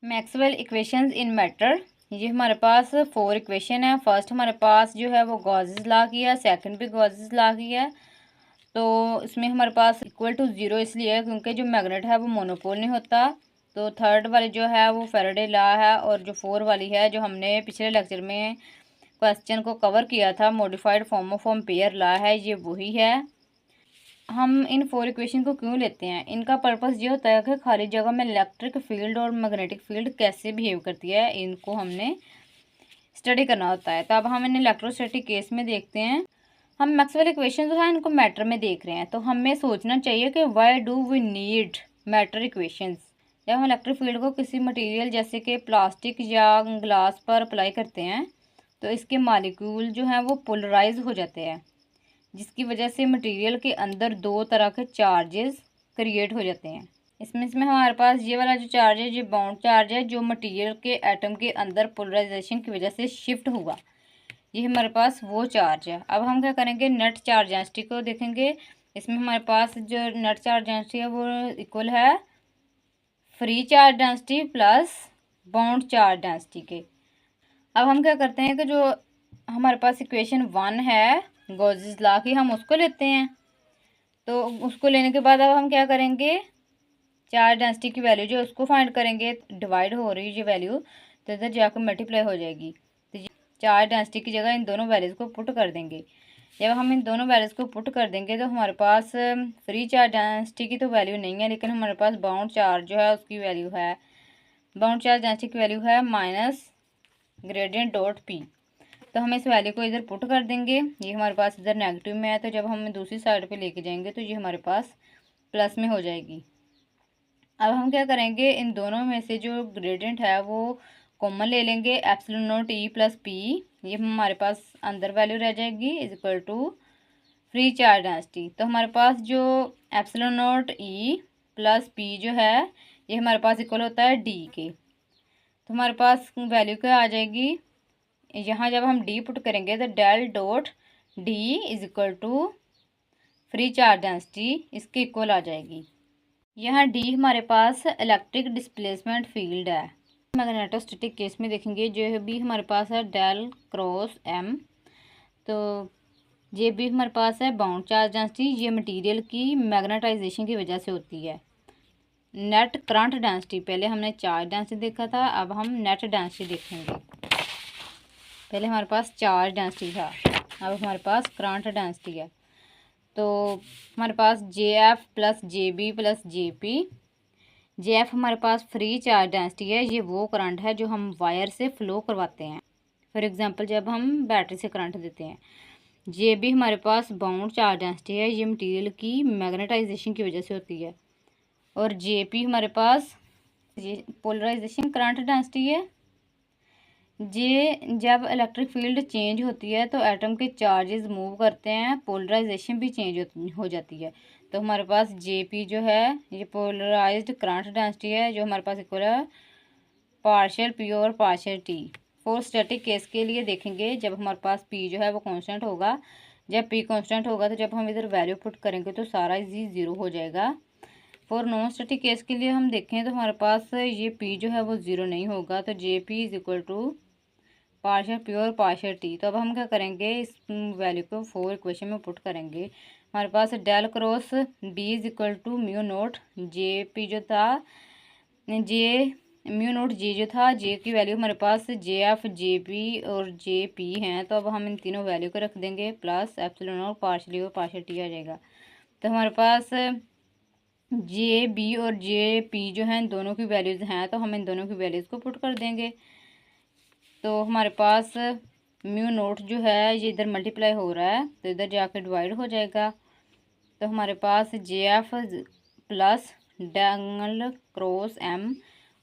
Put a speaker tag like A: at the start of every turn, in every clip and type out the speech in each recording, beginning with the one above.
A: Maxwell equations इन matter. ये हमारे पास 4 equation है। फर्स्ट हमारे पास जो है वो गॉसेस लॉ की है, सेकंड भी गॉसेस लॉ की है। तो इसमें हमारे पास इक्वल टू ज़ीरो इसलिए है क्योंकि जो मैग्नेट है वो मोनोपोल नहीं होता। तो थर्ड वाली जो है वो फैराडे लॉ है, और जो 4 वाली है जो हमने पिछले लेक्चर में क्वेश्चन को कवर किया था, modified form of ampere law है, ये वही है। हम इन 4 इक्वेशन को क्यों लेते हैं, इनका पर्पस ये होता है कि खाली जगह में इलेक्ट्रिक फील्ड और मैग्नेटिक फील्ड कैसे बिहेव करती है, इनको हमने स्टडी करना होता है। तो अब हम इन इलेक्ट्रोस्टैटिक केस में देखते हैं। हम मैक्सवेल इक्वेशन जो है इनको मैटर में देख रहे हैं, तो हमें सोचना चाहिए कि why do we need matter equations. जब हम इलेक्ट्रिक फील्ड को किसी मटेरियल जैसे कि प्लास्टिक या ग्लास पर अप्लाई करते हैं तो इसके मॉलिक्यूल जो हैं वो पोलराइज हो जाते हैं, जिसकी वजह से मटेरियल के अंदर दो तरह के चार्जेस क्रिएट हो जाते हैं। इसमें हमारे पास ये वाला जो चार्ज है ये बाउंड चार्ज है, जो मटेरियल के एटम के अंदर पोलराइजेशन की वजह से शिफ्ट हुआ, ये हमारे पास वो चार्ज है। अब हम क्या करेंगे, नेट चार्ज डेंसिटी को देखेंगे। इसमें हमारे पास जो नेट चार्ज डेंसिटी है वो इक्वल है free charge density plus bound charge density के। अब हम क्या करते हैं कि जो हमारे पास इक्वेशन 1 है गॉसेस लॉ की, हम उसको लेते हैं। तो उसको लेने के बाद अब हम क्या करेंगे, चार्ज डेंसिटी की वैल्यू जो उसको फाइंड करेंगे, डिवाइड हो रही है ये वैल्यू तो इधर जाकर मल्टीप्लाई हो जाएगी। तो चार्ज डेंसिटी की जगह इन दोनों वैल्यूज़ को पुट कर देंगे। जब हम इन दोनों वैल्यूज़ को पुट कर देंगे तो हमारे पास फ्री चार्ज डेंसिटी की तो वैल्यू नहीं है, लेकिन हमारे पास बाउंड चार्ज जो है उसकी वैल्यू है, बाउंड चार्ज डेंसिटी की वैल्यू है माइनस ग्रेडियंट डॉट पी। तो हम इस वैल्यू को इधर पुट कर देंगे। ये हमारे पास इधर नेगेटिव में है, तो जब हम दूसरी साइड पे लेके जाएंगे तो ये हमारे पास प्लस में हो जाएगी। अब हम क्या करेंगे, इन दोनों में से जो ग्रेडियंट है वो कॉमन ले लेंगे, epsilon naught E plus P, ये हमारे पास अंदर वैल्यू रह जाएगी is equal to free charge density. तो हमारे पास जो epsilon naught E plus P जो है ये हमारे पास इक्वल होता है डी के। तो हमारे पास वैल्यू क्या आ जाएगी, यहाँ जब हम डी पुट करेंगे तो del dot D is equal to free charge density इसके इक्वल आ जाएगी। यहाँ डी हमारे पास इलेक्ट्रिक डिस्प्लेसमेंट फील्ड है। मैग्नेटोस्टैटिक केस में देखेंगे जो भी हमारे पास है डेल क्रॉस एम, तो ये भी हमारे पास है बाउंड चार्ज डेंसिटी, ये मटेरियल की मैग्नेटाइजेशन की वजह से होती है। नेट करंट डेंसिटी, पहले हमने चार्ज डेंसिटी देखा था, अब हम नेट डेंसिटी देखेंगे। पहले हमारे पास चार्ज डेंसिटी था, अब हमारे पास करंट डेंसिटी है। तो हमारे पास J F plus J B plus J P. J F हमारे पास फ्री चार्ज डेंसिटी है, ये वो करंट है जो हम वायर से फ्लो करवाते हैं, फॉर एग्जांपल जब हम बैटरी से करंट देते हैं। जे बी हमारे पास बाउंड चार्ज डेंसिटी है, ये मटेरियल की मैग्नेटाइजेशन की वजह से होती है। और जे पी हमारे पास ये पोलराइजेशन करंट डेंसिटी है। जे जब इलेक्ट्रिक फील्ड चेंज होती है तो एटम के चार्जेस मूव करते हैं, पोलराइजेशन भी चेंज हो जाती है। तो हमारे पास जे पी जो है ये पोलराइज्ड करंट डेंसिटी है, जो हमारे पास इक्वल है पार्शियल पी और partial T. For static case के लिए देखेंगे, जब हमारे पास पी जो है वो कांस्टेंट होगा, जब पी कांस्टेंट होगा तो जब हम इधर वैल्यू पुट करेंगे तो सारा इजी ज़ीरो हो जाएगा। फॉर नॉन स्टैटिक केस के लिए हम देखें तो हमारे पास ये पी जो है वो ज़ीरो नहीं होगा, तो J P is equal to partial P और पार्शियल टी। तो अब हम क्या करेंगे, इस वैल्यू को 4 इक्वेशन में पुट करेंगे। हमारे पास del cross B is equal to mu naught J P जो था, जे म्यू नोट जे जो था, जे की वैल्यू हमारे पास जे एफ जे पी और जे पी हैं। तो अब हम इन तीनों वैल्यू को रख देंगे प्लस एप्सिलॉन और पार्शियली और पार्शियल टी आ जाएगा। तो हमारे पास जे बी और जे पी जो हैं दोनों की वैल्यूज़ हैं, तो हम इन दोनों की वैल्यूज़ को पुट कर देंगे। तो हमारे पास म्यू नोट जो है ये इधर मल्टीप्लाई हो रहा है तो इधर जाकर डिवाइड हो जाएगा। तो हमारे पास J F plus del cross M,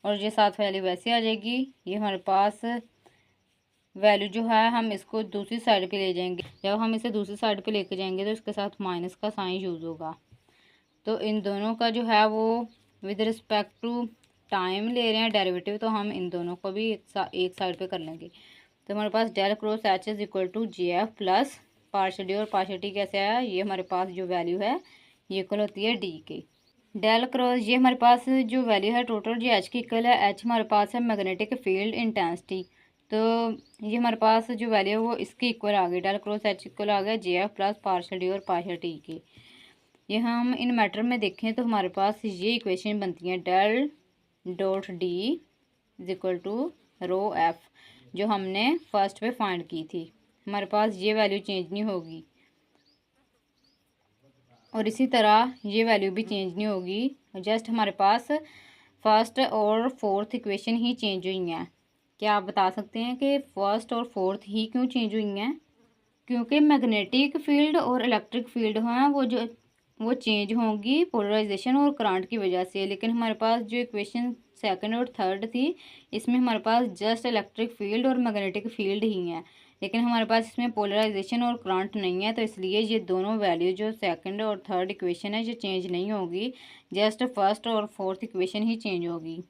A: और ये साथ वैल्यू वैसे आ जाएगी। ये हमारे पास वैल्यू जो है हम इसको दूसरी साइड पे ले जाएंगे, जब हम इसे दूसरी साइड पे लेके जाएंगे तो इसके साथ माइनस का साइन यूज़ होगा। तो इन दोनों का जो है वो विद रिस्पेक्ट टू टाइम ले रहे हैं डेरिवेटिव, तो हम इन दोनों को भी एक साइड पे कर लेंगे। तो हमारे पास del cross H is equal to J F plus partial D, और पार्शियल टी कैसे आया, ये हमारे पास जो वैल्यू है ये इक्वल होती है डी के। डेल क्रॉस, ये हमारे पास जो वैल्यू है टोटल जो एच की इक्वल है, एच हमारे पास है मैग्नेटिक फील्ड इंटेंसिटी। तो ये हमारे पास जो वैल्यू है वो इसके इक्वल आ गई, डेल क्रॉस एच इक्वल आ गया जे एफ प्लस पार्शियल डी और पार्शियल टी के। ये हम इन मैटर में देखें तो हमारे पास ये इक्वेशन बनती है, del dot D is equal to rho F, जो हमने फर्स्ट पे फाइंड की थी। हमारे पास ये वैल्यू चेंज नहीं होगी और इसी तरह ये वैल्यू भी चेंज नहीं होगी, जस्ट हमारे पास फर्स्ट और फोर्थ इक्वेशन ही चेंज हुई हैं। क्या आप बता सकते हैं कि फर्स्ट और फोर्थ ही क्यों चेंज हुई हैं? क्योंकि मैग्नेटिक फील्ड और इलेक्ट्रिक फील्ड हैं वो चेंज होंगी पोलराइजेशन और करंट की वजह से। लेकिन हमारे पास जो इक्वेशन सेकंड और थर्ड थी, इसमें हमारे पास जस्ट इलेक्ट्रिक फील्ड और मैग्नेटिक फील्ड ही हैं, लेकिन हमारे पास इसमें पोलराइजेशन और करंट नहीं है। तो इसलिए ये दोनों वैल्यू जो सेकंड और थर्ड इक्वेशन है ये चेंज नहीं होगी, जस्ट फर्स्ट और फोर्थ इक्वेशन ही चेंज होगी।